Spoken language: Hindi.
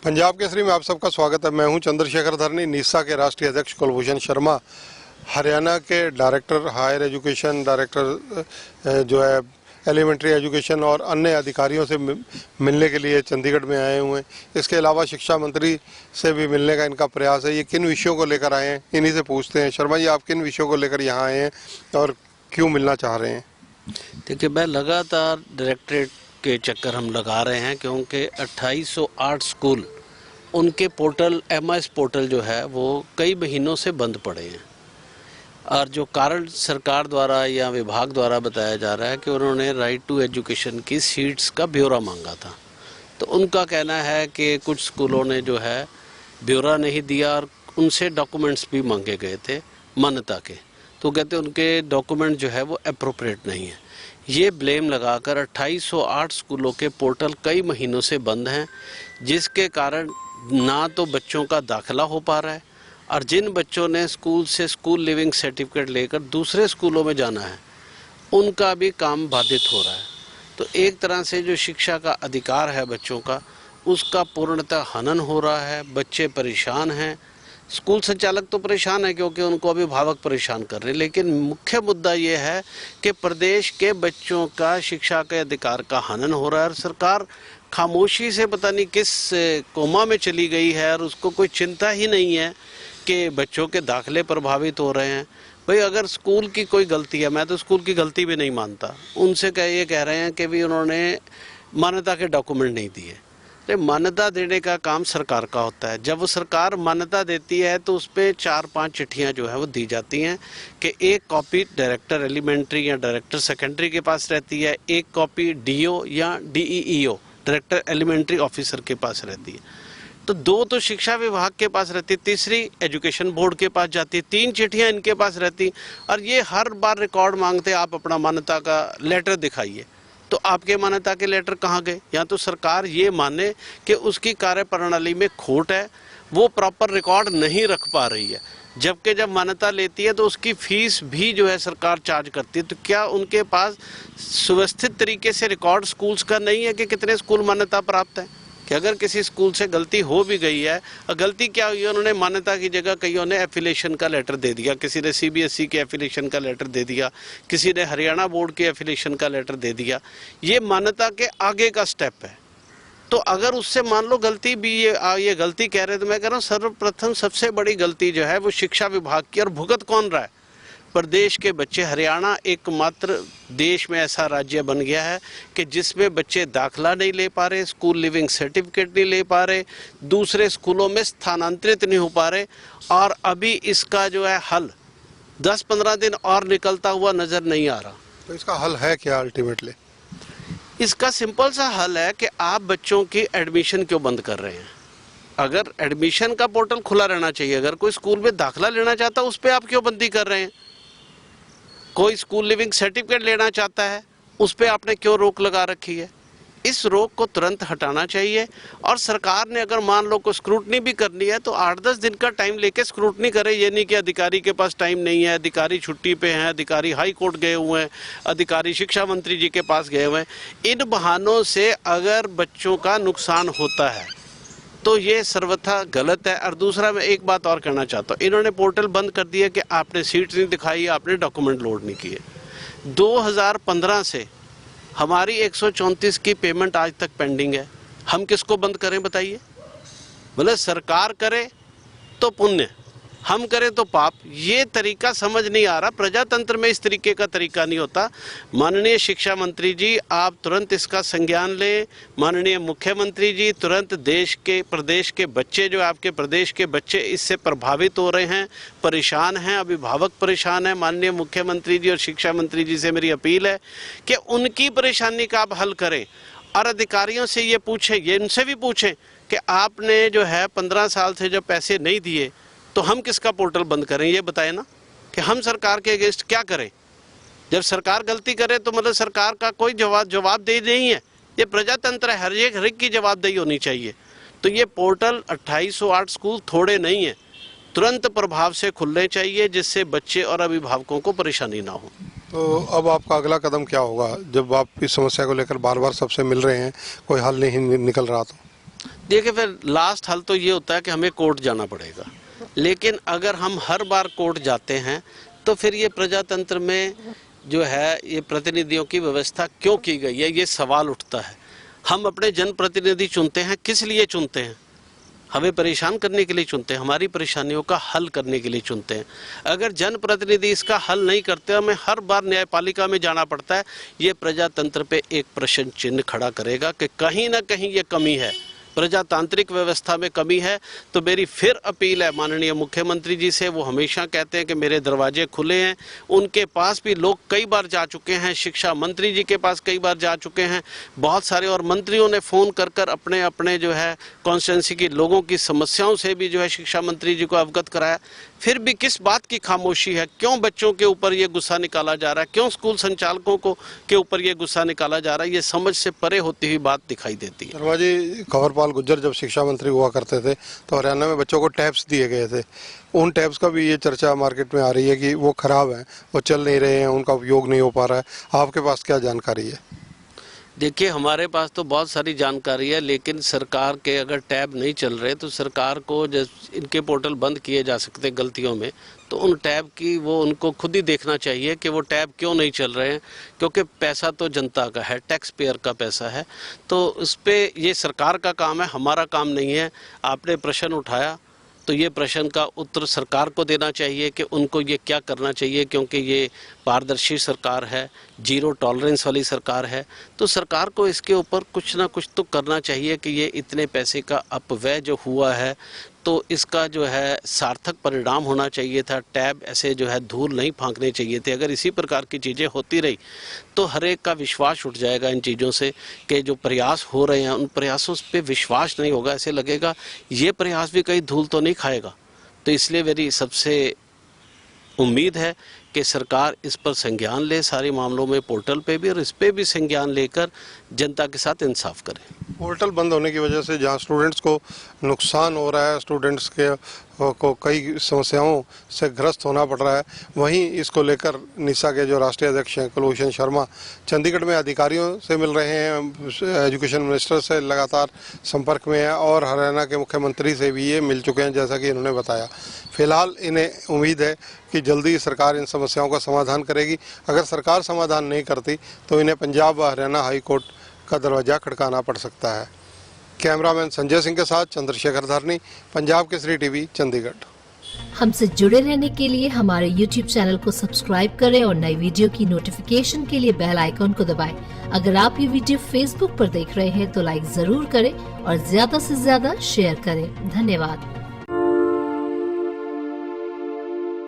पंजाब केसरी में आप सबका स्वागत है। मैं हूं चंद्रशेखर धरनी। नीसा के राष्ट्रीय अध्यक्ष कुलभूषण शर्मा हरियाणा के डायरेक्टर हायर एजुकेशन, डायरेक्टर जो है एलिमेंट्री एजुकेशन और अन्य अधिकारियों से मिलने के लिए चंडीगढ़ में आए हुए हैं। इसके अलावा शिक्षा मंत्री से भी मिलने का इनका प्रयास है। ये किन विषयों को लेकर आए हैं, इन्हीं से पूछते हैं। शर्मा जी, आप किन विषयों को लेकर यहाँ आए हैं और क्यों मिलना चाह रहे हैं? देखिए, मैं लगातार डायरेक्टरेट के चक्कर हम लगा रहे हैं क्योंकि 2808 स्कूल उनके पोर्टल एमआईएस पोर्टल जो है वो कई महीनों से बंद पड़े हैं और जो कारण सरकार द्वारा या विभाग द्वारा बताया जा रहा है कि उन्होंने राइट टू एजुकेशन की सीट्स का ब्यौरा मांगा था। तो उनका कहना है कि कुछ स्कूलों ने जो है ब्यौरा नहीं दिया और उनसे डॉक्यूमेंट्स भी मांगे गए थे मान्यता के, तो कहते उनके डॉक्यूमेंट जो है वो अप्रोप्रिएट नहीं है। ये ब्लेम लगाकर 2808 स्कूलों के पोर्टल कई महीनों से बंद हैं, जिसके कारण ना तो बच्चों का दाखिला हो पा रहा है और जिन बच्चों ने स्कूल से स्कूल लिविंग सर्टिफिकेट लेकर दूसरे स्कूलों में जाना है उनका भी काम बाधित हो रहा है। तो एक तरह से जो शिक्षा का अधिकार है बच्चों का, उसका पूर्णतः हनन हो रहा है। बच्चे परेशान हैं, स्कूल संचालक तो परेशान है क्योंकि उनको अभिभावक परेशान कर रहे हैं, लेकिन मुख्य मुद्दा ये है कि प्रदेश के बच्चों का शिक्षा के अधिकार का हनन हो रहा है और सरकार खामोशी से पता नहीं किस कोमा में चली गई है और उसको कोई चिंता ही नहीं है कि बच्चों के दाखिले प्रभावित हो रहे हैं। भाई, अगर स्कूल की कोई गलती है, मैं तो स्कूल की गलती भी नहीं मानता, उनसे ये कह रहे हैं कि भी उन्होंने मान्यता के डॉक्यूमेंट नहीं दिए। मान्यता देने का काम सरकार का होता है। जब वो सरकार मान्यता देती है तो उस पर 4-5 चिट्ठियाँ जो है वो दी जाती हैं कि एक कॉपी डायरेक्टर एलिमेंट्री या डायरेक्टर सेकेंडरी के पास रहती है, एक कॉपी डीओ या डीईईओ डायरेक्टर एलिमेंट्री ऑफिसर के पास रहती है, तो 2 तो शिक्षा विभाग के पास रहती, तीसरी एजुकेशन बोर्ड के पास जाती, 3 चिट्ठियाँ इनके पास रहती और ये हर बार रिकॉर्ड मांगते आप अपना मान्यता का लेटर दिखाइए। तो आपके मान्यता के लेटर कहाँ गए? या तो सरकार ये माने कि उसकी कार्यप्रणाली में खोट है, वो प्रॉपर रिकॉर्ड नहीं रख पा रही है, जबकि जब मान्यता लेती है तो उसकी फीस भी जो है सरकार चार्ज करती है। तो क्या उनके पास सुव्यवस्थित तरीके से रिकॉर्ड स्कूल्स का नहीं है कि कितने स्कूल मान्यता प्राप्त है? कि अगर किसी स्कूल से गलती हो भी गई है, और गलती क्या हुई है, उन्होंने मान्यता की जगह कईयों ने एफिलिएशन का लेटर दे दिया, किसी ने सीबीएसई के एफिलिएशन का लेटर दे दिया, किसी ने हरियाणा बोर्ड के एफिलिएशन का लेटर दे दिया। ये मान्यता के आगे का स्टेप है। तो अगर उससे मान लो गलती भी ये गलती कह रहे हैं, तो मैं कह रहा हूँ सर्वप्रथम सबसे बड़ी गलती जो है वो शिक्षा विभाग की। और भुगत कौन रहा है? प्रदेश के बच्चे। हरियाणा एकमात्र देश में ऐसा राज्य बन गया है कि जिसमें बच्चे दाखिला नहीं ले पा रहे, स्कूल लिविंग सर्टिफिकेट नहीं ले पा रहे, दूसरे स्कूलों में स्थानांतरित नहीं हो पा रहे। और अभी इसका जो है हल 10-15 दिन और निकलता हुआ नज़र नहीं आ रहा। तो इसका हल है क्या अल्टीमेटली? इसका सिंपल सा हल है कि आप बच्चों की एडमिशन क्यों बंद कर रहे हैं? अगर एडमिशन का पोर्टल खुला रहना चाहिए, अगर कोई स्कूल में दाखिला लेना चाहता है उस पर आप क्यों बंदी कर रहे हैं? कोई स्कूल लिविंग सर्टिफिकेट लेना चाहता है उस पर आपने क्यों रोक लगा रखी है? इस रोक को तुरंत हटाना चाहिए। और सरकार ने अगर मान लो को स्क्रूटनी भी करनी है तो 8-10 दिन का टाइम लेके स्क्रूटनी करे। ये नहीं कि अधिकारी के पास टाइम नहीं है, अधिकारी छुट्टी पे हैं, अधिकारी हाई कोर्ट गए हुए हैं, अधिकारी शिक्षा मंत्री जी के पास गए हुए हैं। इन बहानों से अगर बच्चों का नुकसान होता है तो ये सर्वथा गलत है। और दूसरा, मैं एक बात और कहना चाहता हूँ, इन्होंने पोर्टल बंद कर दिया कि आपने सीट नहीं दिखाई, आपने डॉक्यूमेंट लोड नहीं किए। 2015 से हमारी 134 की पेमेंट आज तक पेंडिंग है। हम किसको बंद करें बताइए? बोले सरकार करे तो पुण्य, हम करें तो पाप। ये तरीका समझ नहीं आ रहा। प्रजातंत्र में इस तरीके का तरीका नहीं होता। माननीय शिक्षा मंत्री जी, आप तुरंत इसका संज्ञान लें। माननीय मुख्यमंत्री जी, तुरंत प्रदेश के बच्चे जो आपके प्रदेश के बच्चे इससे प्रभावित हो रहे हैं, परेशान हैं, अभिभावक परेशान हैं। माननीय मुख्यमंत्री जी और शिक्षा मंत्री जी से मेरी अपील है कि उनकी परेशानी का आप हल करें और अधिकारियों से ये पूछें, ये उनसे भी पूछें कि आपने जो है 15 साल से जो पैसे नहीं दिए तो हम किसका पोर्टल बंद करें? ये बताएं ना कि हम सरकार के अगेंस्ट क्या करें। जब सरकार गलती करे तो मतलब सरकार का कोई जवाबदेही नहीं है। ये प्रजातंत्र है, हर एक की जवाबदेही होनी चाहिए। तो ये पोर्टल 2808 स्कूल थोड़े नहीं है, तुरंत प्रभाव से खुलने चाहिए जिससे बच्चे और अभिभावकों को परेशानी ना हो। तो अब आपका अगला कदम क्या होगा जब आप इस समस्या को लेकर बार बार सबसे मिल रहे हैं, कोई हल नहीं निकल रहा? तो देखिए, फिर लास्ट हल तो ये होता है कि हमें कोर्ट जाना पड़ेगा, लेकिन अगर हम हर बार कोर्ट जाते हैं तो फिर ये प्रजातंत्र में जो है ये प्रतिनिधियों की व्यवस्था क्यों की गई है, ये सवाल उठता है। हम अपने जनप्रतिनिधि चुनते हैं, किस लिए चुनते हैं? हमें परेशान करने के लिए चुनते हैं, हमारी परेशानियों का हल करने के लिए चुनते हैं। अगर जनप्रतिनिधि इसका हल नहीं करते, हमें हर बार न्यायपालिका में जाना पड़ता है, ये प्रजातंत्र पे एक प्रश्न चिन्ह खड़ा करेगा कि कहीं ना कहीं ये कमी है, प्रजातांत्रिक व्यवस्था में कमी है। तो मेरी फिर अपील है माननीय मुख्यमंत्री जी से, वो हमेशा कहते हैं कि मेरे दरवाजे खुले हैं, उनके पास भी लोग कई बार जा चुके हैं, शिक्षा मंत्री जी के पास कई बार जा चुके हैं, बहुत सारे और मंत्रियों ने फ़ोन कर कर अपने अपने जो है कॉन्स्टिट्यूंसी के लोगों की समस्याओं से भी जो है शिक्षा मंत्री जी को अवगत कराया। फिर भी किस बात की खामोशी है? क्यों बच्चों के ऊपर ये गुस्सा निकाला जा रहा है? क्यों स्कूल संचालकों को के ऊपर ये गुस्सा निकाला जा रहा है? ये समझ से परे होती हुई बात दिखाई देती है। शर्मा जी, कंवरपाल गुर्जर जब शिक्षा मंत्री हुआ करते थे तो हरियाणा में बच्चों को टैब्स दिए गए थे। उन टैब्स का भी ये चर्चा मार्केट में आ रही है कि वो खराब हैं, वो चल नहीं रहे हैं, उनका उपयोग नहीं हो पा रहा है। आपके पास क्या जानकारी है? देखिए, हमारे पास तो बहुत सारी जानकारी है, लेकिन सरकार के अगर टैब नहीं चल रहे तो सरकार को इनके पोर्टल बंद किए जा सकते गलतियों में, तो उन टैब की वो उनको खुद ही देखना चाहिए कि वो टैब क्यों नहीं चल रहे हैं, क्योंकि पैसा तो जनता का है, टैक्स पेयर का पैसा है। तो उस पर ये सरकार का काम है, हमारा काम नहीं है। आपने प्रश्न उठाया तो ये प्रश्न का उत्तर सरकार को देना चाहिए कि उनको ये क्या करना चाहिए, क्योंकि ये पारदर्शी सरकार है, जीरो टॉलरेंस वाली सरकार है। तो सरकार को इसके ऊपर कुछ ना कुछ तो करना चाहिए कि ये इतने पैसे का अपव्यय जो हुआ है तो इसका जो है सार्थक परिणाम होना चाहिए था। टैब ऐसे जो है धूल नहीं फांकने चाहिए थे। अगर इसी प्रकार की चीज़ें होती रही तो हर एक का विश्वास उठ जाएगा इन चीज़ों से, कि जो प्रयास हो रहे हैं उन प्रयासों पे विश्वास नहीं होगा। ऐसे लगेगा ये प्रयास भी कहीं धूल तो नहीं खाएगा। तो इसलिए मेरी सबसे उम्मीद है कि सरकार इस पर संज्ञान ले, सारे मामलों में पोर्टल पे भी और इस पे भी संज्ञान लेकर जनता के साथ इंसाफ करे। पोर्टल बंद होने की वजह से जहां स्टूडेंट्स को नुकसान हो रहा है, स्टूडेंट्स के को कई समस्याओं से ग्रस्त होना पड़ रहा है, वहीं इसको लेकर निसा के जो राष्ट्रीय अध्यक्ष हैं कुलभूषण शर्मा चंडीगढ़ में अधिकारियों से मिल रहे हैं, एजुकेशन मिनिस्टर से लगातार संपर्क में है और हरियाणा के मुख्यमंत्री से भी ये मिल चुके हैं, जैसा कि इन्होंने बताया। फिलहाल इन्हें उम्मीद है कि जल्दी सरकार इन समस्याओं का समाधान करेगी। अगर सरकार समाधान नहीं करती तो इन्हें पंजाब व हरियाणा हाई कोर्ट का दरवाजा खड़काना पड़ सकता है। कैमरामैन संजय सिंह के साथ चंद्रशेखर धरनी, पंजाब केसरी टीवी, चंडीगढ़। हमसे जुड़े रहने के लिए हमारे YouTube चैनल को सब्सक्राइब करें और नई वीडियो की नोटिफिकेशन के लिए बेल आइकॉन को दबाएं। अगर आप ये वीडियो Facebook पर देख रहे हैं तो लाइक जरूर करें और ज्यादा से ज्यादा शेयर करें। धन्यवाद।